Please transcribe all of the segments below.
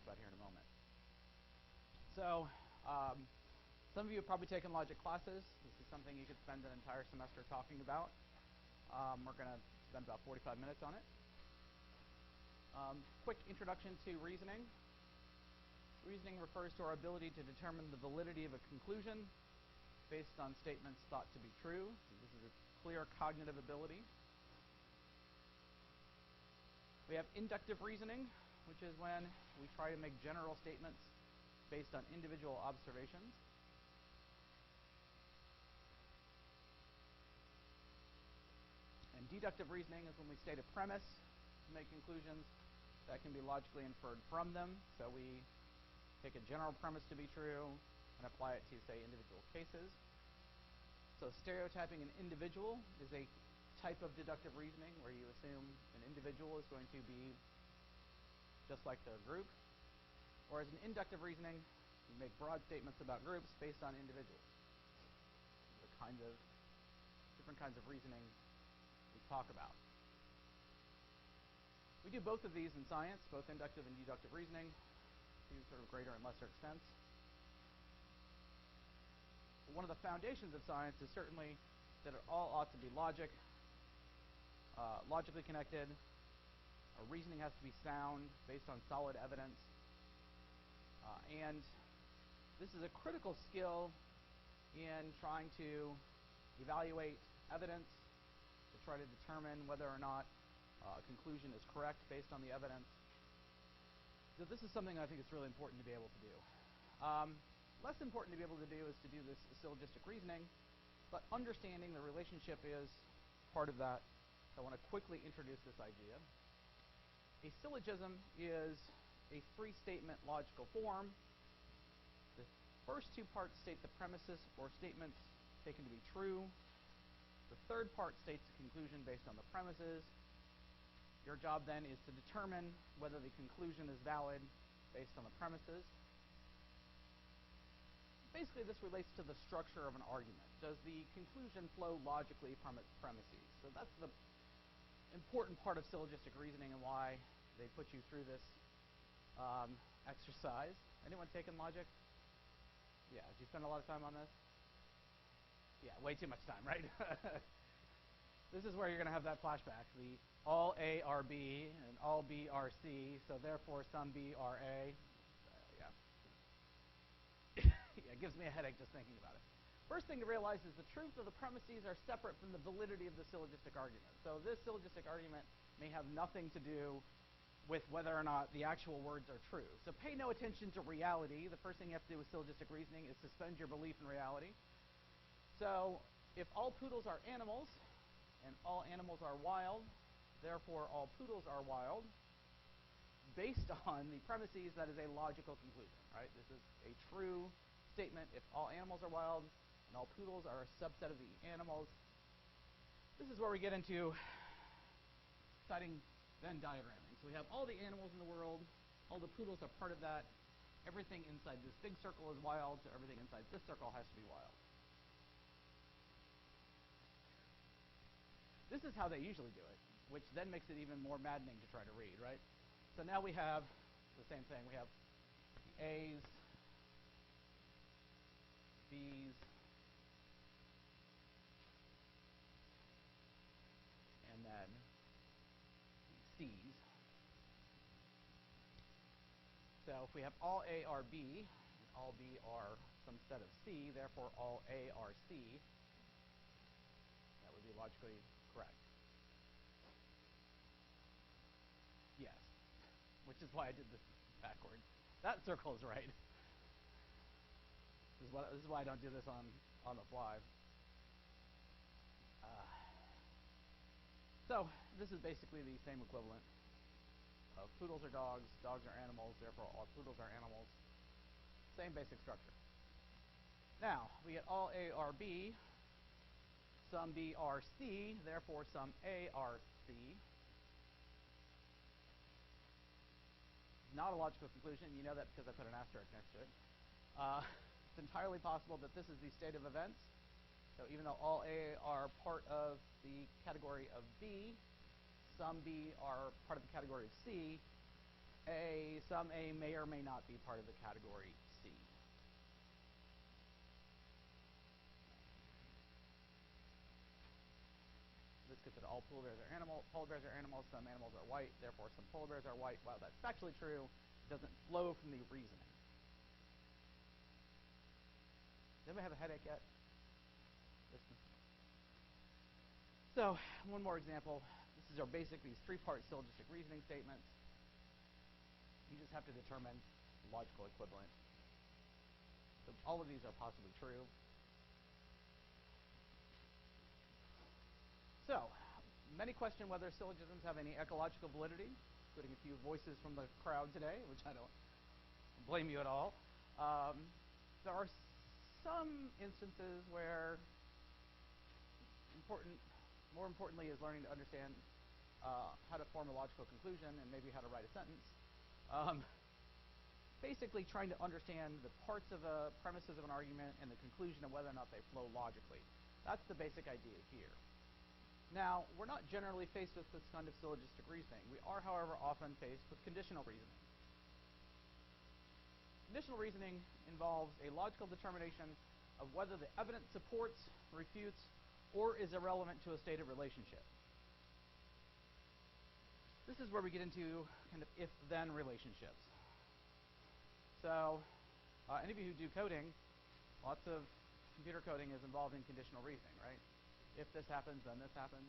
talk about here in a moment. So, some of you have probably taken logic classes. This is something you could spend an entire semester talking about. We're going to spend about 45 minutes on it. Quick introduction to reasoning. Reasoning refers to our ability to determine the validity of a conclusion based on statements thought to be true. So this is a clear cognitive ability. We have inductive reasoning, which is when we try to make general statements based on individual observations. And deductive reasoning is when we state a premise to make conclusions that can be logically inferred from them. So we take a general premise to be true and apply it to, say, individual cases. So stereotyping an individual is a type of deductive reasoning where you assume an individual is going to be just like the group. Whereas in inductive reasoning, you make broad statements about groups based on individuals. The different kinds of reasoning we talk about. We do both of these in science, both inductive and deductive reasoning, to sort of greater and lesser extents. One of the foundations of science is certainly that it all ought to be logically connected. Our reasoning has to be sound, based on solid evidence. And this is a critical skill in trying to evaluate evidence, to try to determine whether or not a conclusion is correct based on the evidence. So this is something I think is really important to be able to do. Less important to be able to do is to do this syllogistic reasoning, but understanding the relationship is part of that. So I want to quickly introduce this idea. A syllogism is a three-statement logical form. The first two parts state the premises or statements taken to be true. The third part states a conclusion based on the premises. Your job then is to determine whether the conclusion is valid based on the premises. Basically, this relates to the structure of an argument. Does the conclusion flow logically from its premises? So that's the important part of syllogistic reasoning and why they put you through this exercise. Anyone taken logic? Yeah, did you spend a lot of time on this? Yeah, way too much time, right? This is where you're going to have that flashback. The all A are B and all B are C, so therefore some B are A. Yeah, it gives me a headache just thinking about it. First thing to realize is the truth of the premises are separate from the validity of the syllogistic argument. So this syllogistic argument may have nothing to do with whether or not the actual words are true. So pay no attention to reality. The first thing you have to do with syllogistic reasoning is suspend your belief in reality. So if all poodles are animals and all animals are wild, therefore all poodles are wild, based on the premises, that is a logical conclusion, right? This is a true statement. If all animals are wild and all poodles are a subset of the animals, this is where we get into exciting Venn diagramming. So we have all the animals in the world, all the poodles are part of that. Everything inside this big circle is wild, so everything inside this circle has to be wild. This is how they usually do it, which then makes it even more maddening to try to read, right? So now we have the same thing. We have the A's, B's, and then the C's. So if we have all A are B, and all B are some set of C, therefore all A are C, that would be logically correct. Yes. Which is why I did this backwards. That circle is right. This is why I don't do this on the fly. So this is basically the same equivalent of poodles are dogs, dogs are animals, therefore all poodles are animals. Same basic structure. Now, we get all A are B, some B are C, therefore some A are C. Not a logical conclusion. You know that because I put an asterisk next to it. It's entirely possible that this is the state of events. So even though all A are part of the category of B, some B are part of the category of C, some A may or may not be part of the category C. This gets at all polar bears are animals, some animals are white, therefore some polar bears are white. While that's factually true, it doesn't flow from the reasoning. Does anybody have a headache yet? So, one more example. This is our basic, these three-part syllogistic reasoning statements. You just have to determine logical equivalent. So all of these are possibly true. So, many question whether syllogisms have any ecological validity, including a few voices from the crowd today, which I don't blame you at all. There are some instances where more importantly is learning to understand how to form a logical conclusion and maybe how to write a sentence. Basically trying to understand the parts of premises of an argument and the conclusion of whether or not they flow logically. That's the basic idea here. Now, we're not generally faced with this kind of syllogistic reasoning. We are, however, often faced with conditional reasoning. Conditional reasoning involves a logical determination of whether the evidence supports, refutes, or is irrelevant to a stated relationship. This is where we get into kind of if-then relationships. So, any of you who do coding, lots of computer coding is involved in conditional reasoning, right? If this happens, then this happens.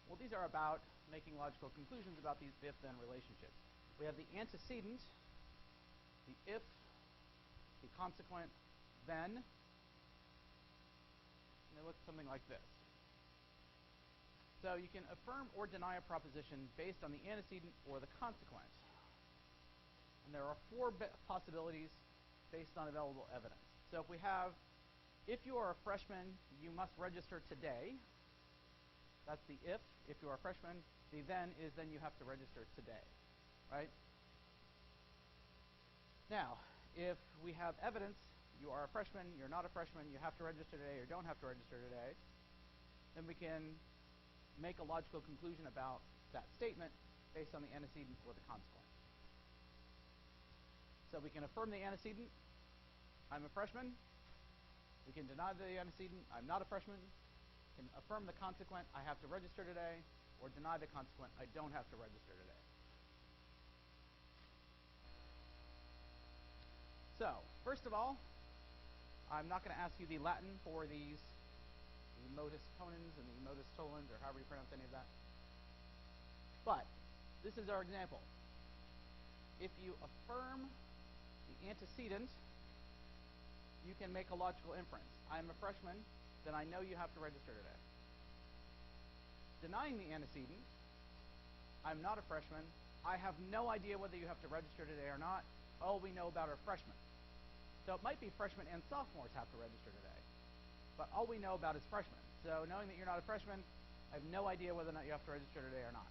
Well, these are about making logical conclusions about these if-then relationships. We have the antecedent, the if, the consequent, then, and they look something like this. So you can affirm or deny a proposition based on the antecedent or the consequent. And there are four possibilities based on available evidence. So if we have, if you are a freshman, you must register today. That's the if you are a freshman. The then is then you have to register today, right? Now, if we have evidence, you are a freshman, you're not a freshman, you have to register today or don't have to register today, then we can make a logical conclusion about that statement based on the antecedent or the consequent. So we can affirm the antecedent, I'm a freshman. We can deny the antecedent, I'm not a freshman. We can affirm the consequent, I have to register today, or deny the consequent, I don't have to register today. So, first of all, I'm not going to ask you the Latin for these, the modus ponens and the modus tollens, or however you pronounce any of that. But, this is our example. If you affirm the antecedent, you can make a logical inference. I'm a freshman, then I know you have to register today. Denying the antecedent, I'm not a freshman, I have no idea whether you have to register today or not. All we know about are freshmen. So it might be freshmen and sophomores have to register today. But all we know about is freshmen. So knowing that you're not a freshman, I have no idea whether or not you have to register today or not.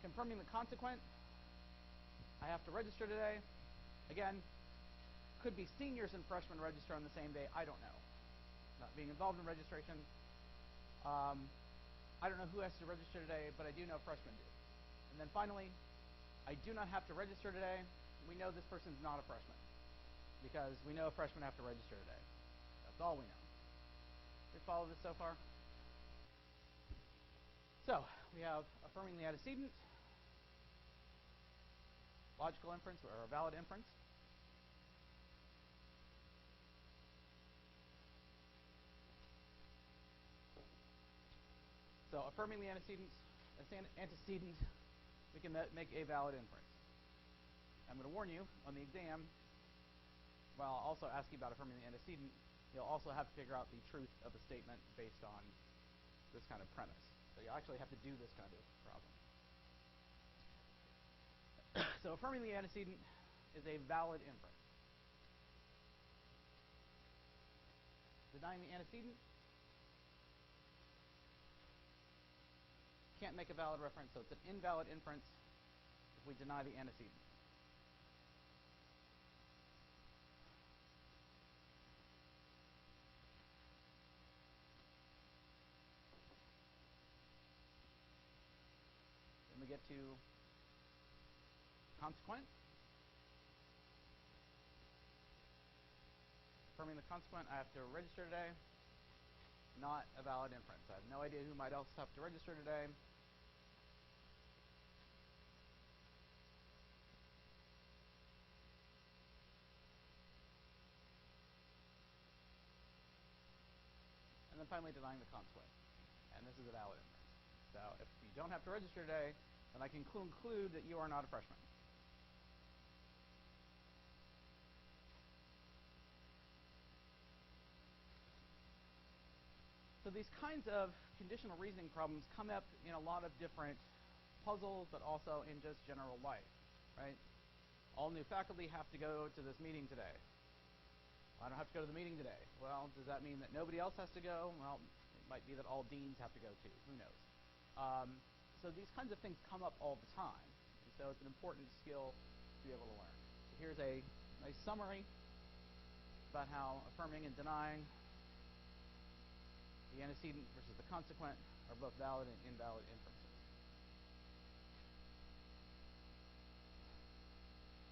Confirming the consequent, I have to register today. Again, could be seniors and freshmen register on the same day. I don't know. Not being involved in registration. I don't know who has to register today, but I do know freshmen do. And then finally, I do not have to register today. We know this person's not a freshman because we know freshmen have to register today. That's all we know. You follow this so far? So, we have affirming the antecedent, logical inference or a valid inference. So affirming the antecedent, we can make a valid inference. I'm going to warn you, on the exam, while I'll also ask you about affirming the antecedent, you'll also have to figure out the truth of a statement based on this kind of premise. So you actually have to do this kind of problem. So affirming the antecedent is a valid inference. Denying the antecedent, can't make a valid reference, so it's an invalid inference if we deny the antecedent. Then we get to consequent. Affirming the consequent, I have to register today. Not a valid inference. I have no idea who might else have to register today. And then finally denying the consequent. And this is a valid inference. So if you don't have to register today, then I can conclude that you are not a freshman. So these kinds of conditional reasoning problems come up in a lot of different puzzles, but also in just general life, right? All new faculty have to go to this meeting today. I don't have to go to the meeting today. Well, does that mean that nobody else has to go? Well, it might be that all deans have to go too. Who knows? So these kinds of things come up all the time. And so it's an important skill to be able to learn. So here's a nice summary about how affirming and denying, the antecedent versus the consequent, are both valid and invalid inferences.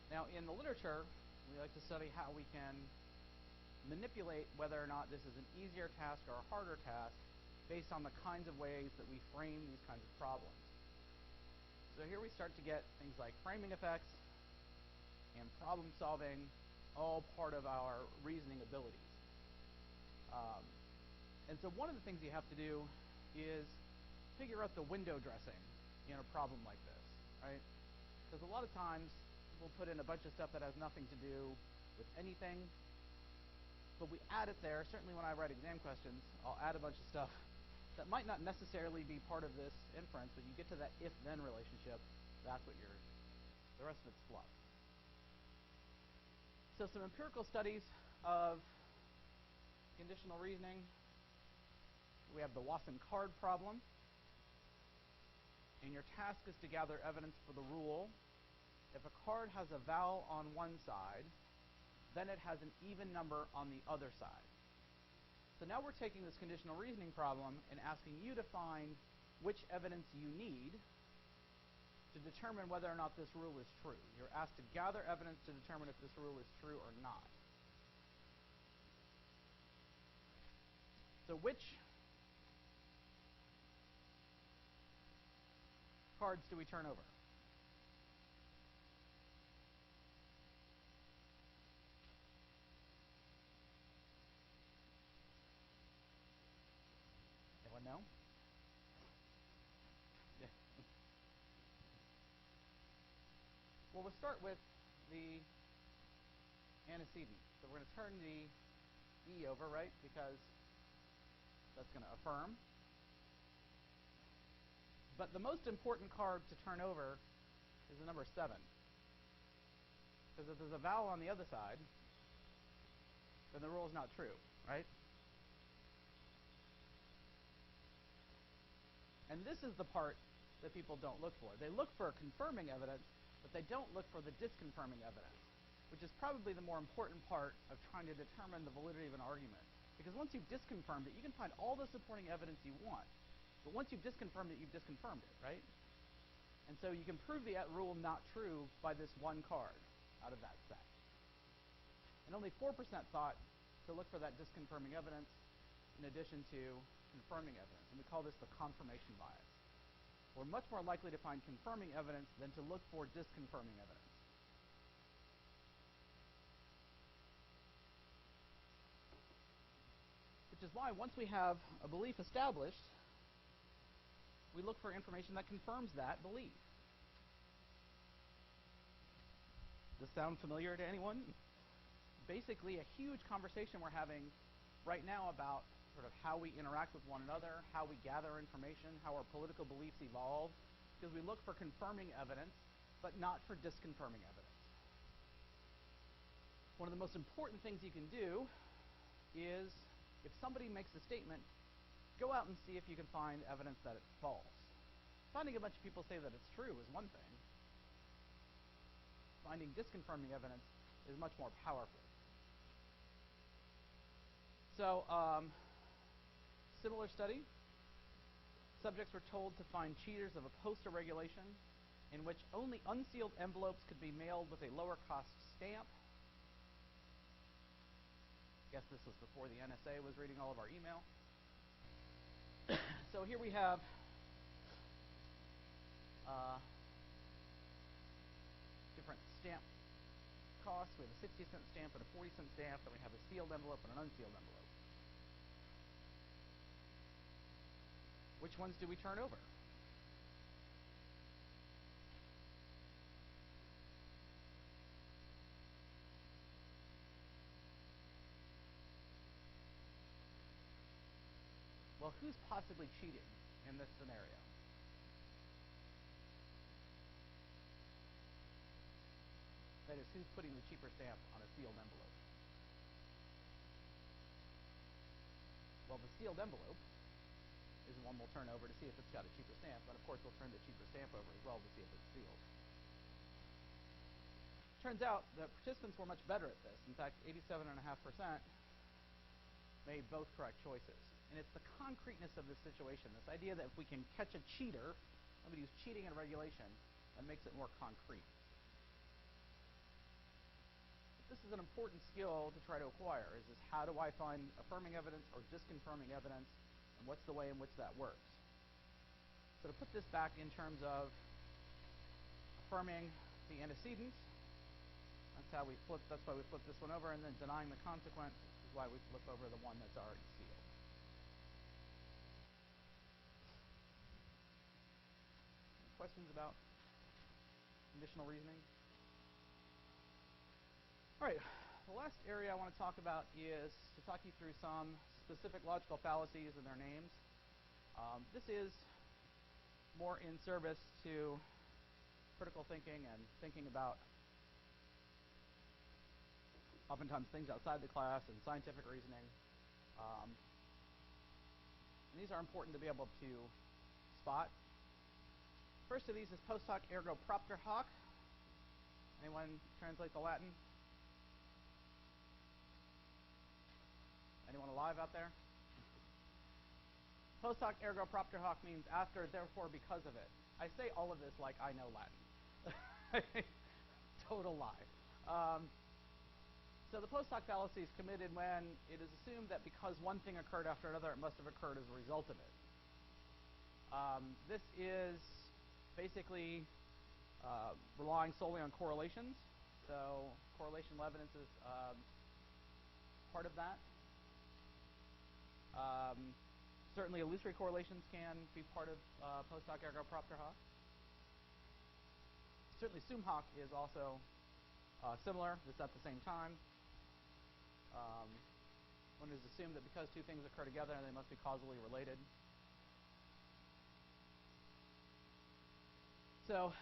Now, in the literature, we like to study how we can manipulate whether or not this is an easier task or a harder task based on the kinds of ways that we frame these kinds of problems. So here we start to get things like framing effects and problem solving, all part of our reasoning abilities. And so one of the things you have to do is figure out the window dressing in a problem like this, right? Because a lot of times we'll put in a bunch of stuff that has nothing to do with anything, but we add it there. Certainly when I write exam questions, I'll add a bunch of stuff that might not necessarily be part of this inference, but you get to that if-then relationship, that's what the rest of it's fluff. So some empirical studies of conditional reasoning. We have the Wasson card problem. And your task is to gather evidence for the rule. If a card has a vowel on one side, then it has an even number on the other side. So now we're taking this conditional reasoning problem and asking you to find which evidence you need to determine whether or not this rule is true. You're asked to gather evidence to determine if this rule is true or not. So which cards do we turn over? Anyone know? Yeah. Well, we'll start with the antecedent. So we're going to turn the E over, right? Because that's going to affirm. But the most important card to turn over is the number 7. Because if there's a vowel on the other side, then the rule is not true, right? And this is the part that people don't look for. They look for confirming evidence, but they don't look for the disconfirming evidence, which is probably the more important part of trying to determine the validity of an argument. Because once you've disconfirmed it, you can find all the supporting evidence you want. But once you've disconfirmed it, you've disconfirmed it, right? And so you can prove the rule not true by this one card out of that set. And only 4% thought to look for that disconfirming evidence in addition to confirming evidence. And we call this the confirmation bias. We're much more likely to find confirming evidence than to look for disconfirming evidence. Which is why once we have a belief established, we look for information that confirms that belief. Does this sound familiar to anyone? Basically, a huge conversation we're having right now about sort of how we interact with one another, how we gather information, how our political beliefs evolve, because we look for confirming evidence, but not for disconfirming evidence. One of the most important things you can do is, if somebody makes a statement, go out and see if you can find evidence that it's false. Finding a bunch of people say that it's true is one thing. Finding disconfirming evidence is much more powerful. So, similar study. Subjects were told to find cheaters of a postal regulation in which only unsealed envelopes could be mailed with a lower cost stamp. I guess this was before the NSA was reading all of our email. So here we have different stamp costs. We have a 60-cent stamp and a 40-cent stamp, and we have a sealed envelope and an unsealed envelope. Which ones do we turn over? Well, who's possibly cheating in this scenario? That is, who's putting the cheaper stamp on a sealed envelope? Well, the sealed envelope is the one we'll turn over to see if it's got a cheaper stamp, but of course we'll turn the cheaper stamp over as well to see if it's sealed. Turns out that participants were much better at this. In fact, 87.5% made both correct choices. And it's the concreteness of this situation, this idea that if we can catch a cheater, somebody who's cheating in a regulation, that makes it more concrete. But this is an important skill to try to acquire, is how do I find affirming evidence or disconfirming evidence, and what's the way in which that works. So to put this back in terms of affirming the antecedent, that's why we flip this one over, and then denying the consequent is why we flip over the one that's already sealed. Questions about conditional reasoning? All right, the last area I want to talk about is to talk you through some specific logical fallacies and their names. This is more in service to critical thinking and thinking about oftentimes things outside the class and scientific reasoning. And these are important to be able to spot. First of these is post hoc ergo propter hoc. Anyone translate the Latin? Anyone alive out there? Post hoc ergo propter hoc means after, therefore, because of it. I say all of this like I know Latin. Total lie. So the post hoc fallacy is committed when it is assumed that because one thing occurred after another, it must have occurred as a result of it. This is basically relying solely on correlations. So correlational evidence is part of that. Certainly illusory correlations can be part of post hoc ergo propter hoc. Certainly sum hoc is also similar. It's at the same time. One is assumed that because two things occur together, they must be causally related. So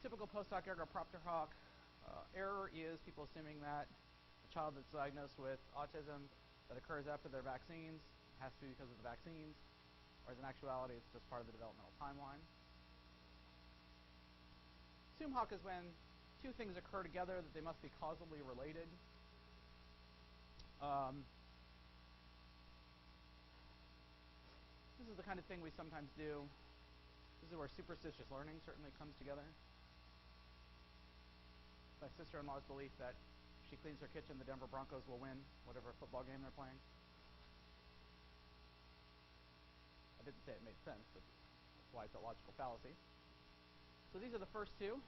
typical post hoc ergo propter hoc error is people assuming that a child that's diagnosed with autism that occurs after their vaccines has to be because of the vaccines, whereas in actuality it's just part of the developmental timeline. Sum hoc is when two things occur together that they must be causally related. This is the kind of thing we sometimes do. This is where superstitious learning certainly comes together. My sister-in-law's belief that if she cleans her kitchen, the Denver Broncos will win whatever football game they're playing. I didn't say it made sense, but that's why it's a logical fallacy. So these are the first two.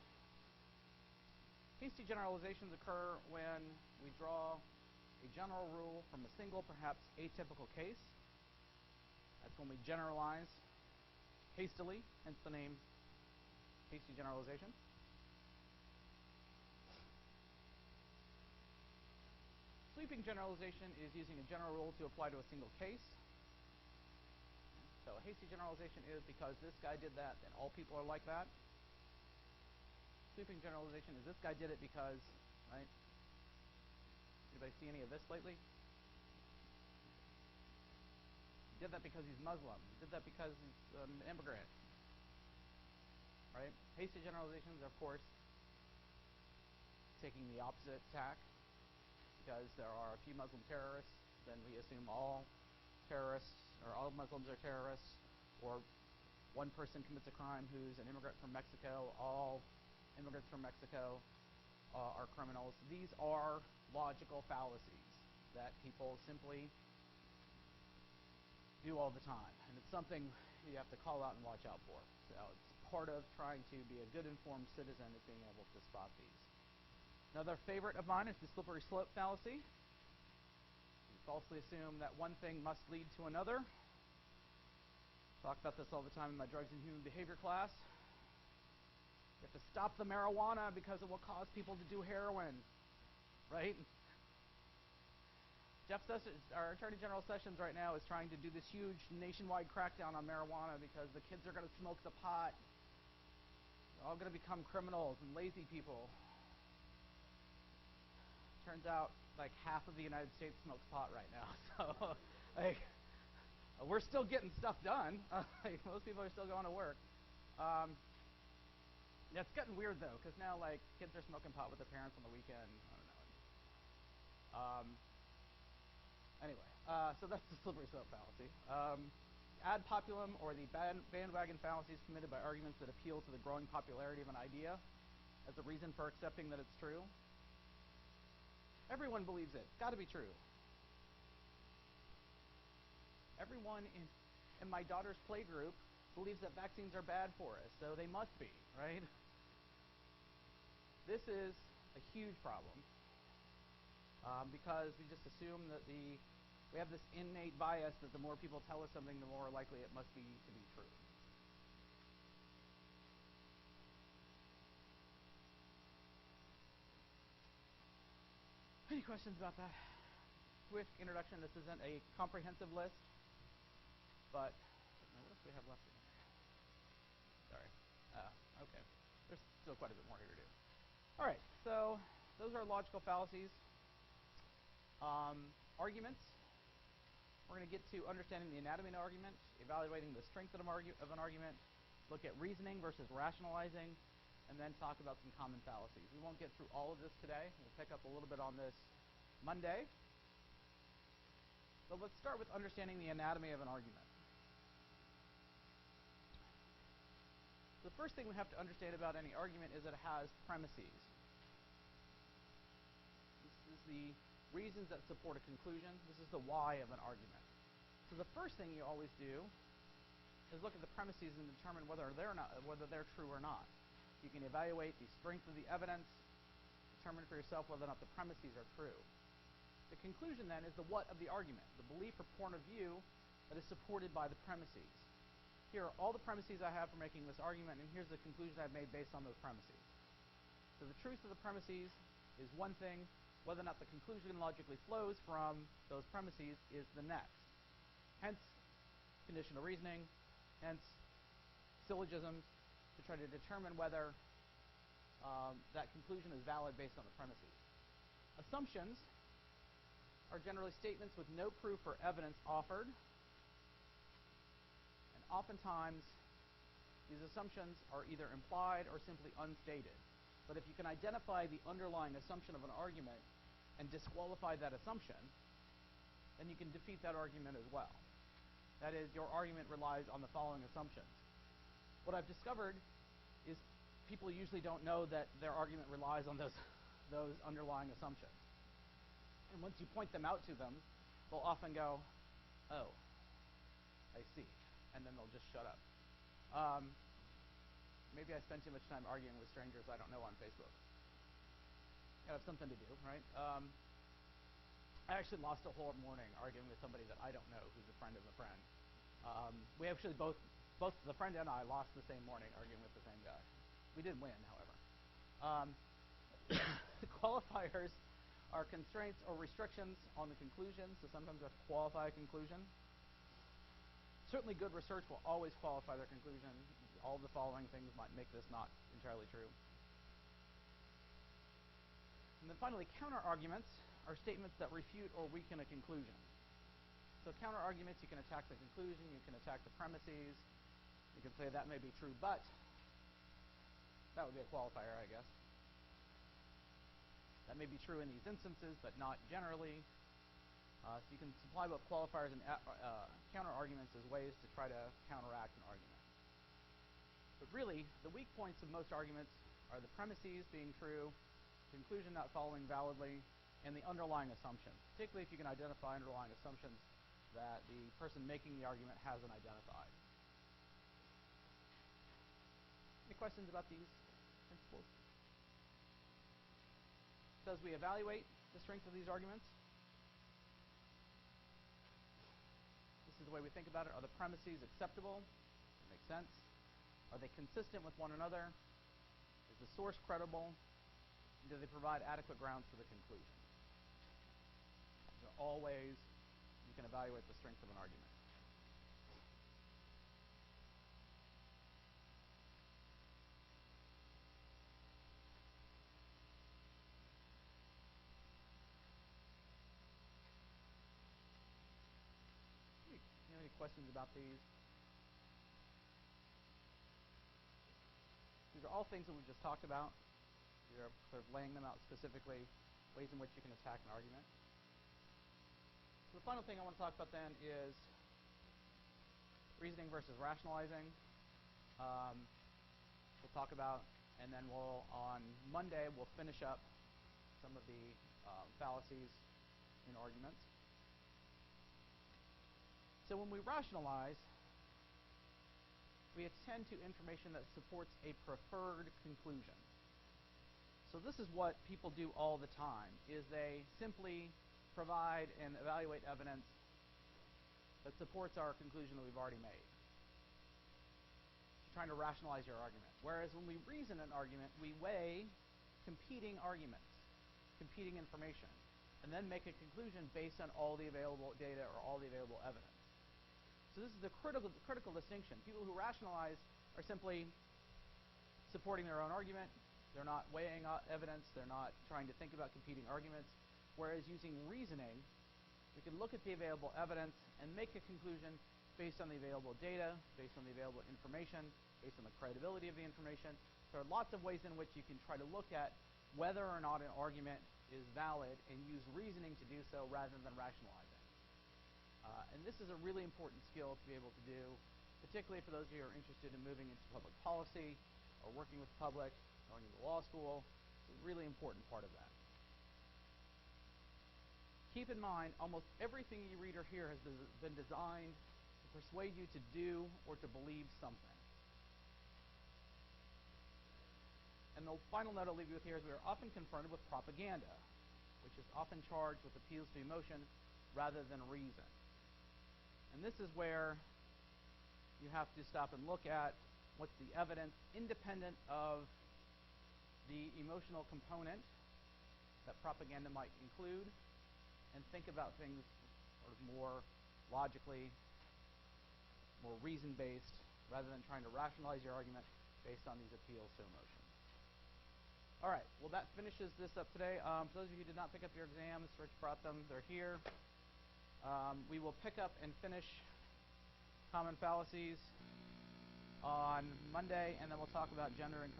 Hasty generalizations occur when we draw a general rule from a single, perhaps atypical case. That's when we generalize hastily, hence the name hasty generalization. Sweeping generalization is using a general rule to apply to a single case. So a hasty generalization is because this guy did that, then all people are like that. Sweeping generalization is this guy did it because, right? Anybody see any of this lately? He did that because he's Muslim. He did that because he's an immigrant. Right? Hasty generalizations, of course, taking the opposite tack. Because there are a few Muslim terrorists, then we assume all terrorists or all Muslims are terrorists, or one person commits a crime who's an immigrant from Mexico, all immigrants from Mexico are criminals. These are logical fallacies that people simply do all the time, and it's something you have to call out and watch out for. So it's part of trying to be a good informed citizen is being able to spot these. Another favorite of mine is the slippery slope fallacy. You falsely assume that one thing must lead to another. Talk about this all the time in my drugs and human behavior class. You have to stop the marijuana because it will cause people to do heroin, right? Jeff Sessions, our Attorney General Sessions right now is trying to do this huge nationwide crackdown on marijuana because the kids are going to smoke the pot. They're all going to become criminals and lazy people. Turns out like half of the United States smokes pot right now. So like we're still getting stuff done. Like, most people are still going to work. Yeah, it's getting weird though, because now like kids are smoking pot with their parents on the weekend. I don't know. Anyway, so that's the slippery slope fallacy. Ad populum, or the bandwagon fallacies committed by arguments that appeal to the growing popularity of an idea as a reason for accepting that it's true. Everyone believes it. It's got to be true. Everyone in my daughter's playgroup believes that vaccines are bad for us, so they must be, right? This is a huge problem because we just assume that we have this innate bias that the more people tell us something, the more likely it must be to be true. Any questions about that? Quick introduction. This isn't a comprehensive list, but what else do we have left in here? Sorry. Okay. There's still quite a bit more here to do. All right. So those are logical fallacies. Arguments. We're going to get to understanding the anatomy of an argument, evaluating the strength of an argument, look at reasoning versus rationalizing, and then talk about some common fallacies. We won't get through all of this today. We'll pick up a little bit on this Monday. So let's start with understanding the anatomy of an argument. The first thing we have to understand about any argument is that it has premises. This is the reasons that support a conclusion. This is the why of an argument. So the first thing you always do is look at the premises and determine whether they're true or not. You can evaluate the strength of the evidence, determine for yourself whether or not the premises are true. The conclusion then is the what of the argument, the belief or point of view that is supported by the premises. Here are all the premises I have for making this argument, and here's the conclusion I've made based on those premises. So the truth of the premises is one thing. Whether or not the conclusion logically flows from those premises is the next. Hence, conditional reasoning, hence, syllogisms, to try to determine whether that conclusion is valid based on the premises. Assumptions are generally statements with no proof or evidence offered, and oftentimes these assumptions are either implied or simply unstated. But if you can identify the underlying assumption of an argument and disqualify that assumption, then you can defeat that argument as well. That is, your argument relies on the following assumptions. What I've discovered is people usually don't know that their argument relies on those underlying assumptions. And once you point them out to them, they'll often go, oh, I see. And then they'll just shut up. Maybe I spend too much time arguing with strangers I don't know on Facebook. Gotta have something to do, right? I actually lost a whole morning arguing with somebody that I don't know who's a friend of a friend. We actually both the friend and I lost the same morning arguing with the same guy. We did win, however. The qualifiers are constraints or restrictions on the conclusion, so sometimes we have to qualify a conclusion. Certainly good research will always qualify their conclusion. All the following things might make this not entirely true. And then finally, counter-arguments are statements that refute or weaken a conclusion. So counter-arguments, you can attack the conclusion, you can attack the premises, you can say that may be true, but that would be a qualifier, I guess. That may be true in these instances, but not generally. So you can supply both qualifiers and counter-arguments as ways to try to counteract an argument. But really, the weak points of most arguments are the premises being true, conclusion not following validly, and the underlying assumptions, particularly if you can identify underlying assumptions that the person making the argument hasn't identified. Any questions about these principles? So as we evaluate the strength of these arguments, this is the way we think about it. Are the premises acceptable? Does it make sense? Are they consistent with one another? Is the source credible? And do they provide adequate grounds for the conclusion? These are all ways you can evaluate the strength of an argument. Any questions about these? These are all things that we've just talked about. We are sort of laying them out specifically, ways in which you can attack an argument. So the final thing I want to talk about then is reasoning versus rationalizing. We'll talk about, and then on Monday, we'll finish up some of the fallacies in arguments. So when we rationalize, we attend to information that supports a preferred conclusion. So this is what people do all the time, is they simply provide and evaluate evidence that supports our conclusion that we've already made. You're trying to rationalize your argument. Whereas when we reason an argument, we weigh competing arguments, competing information, and then make a conclusion based on all the available data or all the available evidence. So this is the critical distinction. People who rationalize are simply supporting their own argument. They're not weighing evidence. They're not trying to think about competing arguments. Whereas using reasoning, we can look at the available evidence and make a conclusion based on the available data, based on the available information, based on the credibility of the information. There are lots of ways in which you can try to look at whether or not an argument is valid and use reasoning to do so rather than rationalizing. And this is a really important skill to be able to do, particularly for those of you who are interested in moving into public policy or working with the public, going into law school. It's a really important part of that. Keep in mind, almost everything you read or hear has been designed to persuade you to do or to believe something. And the final note I'll leave you with here is we are often confronted with propaganda, which is often charged with appeals to emotion rather than reason. And this is where you have to stop and look at what's the evidence independent of the emotional component that propaganda might include, and think about things sort of more logically, more reason-based, rather than trying to rationalize your argument based on these appeals to emotion. All right, well, that finishes this up today. For those of you who did not pick up your exams, Rich brought them. They're here. We will pick up and finish common fallacies on Monday, and then we'll talk about gender and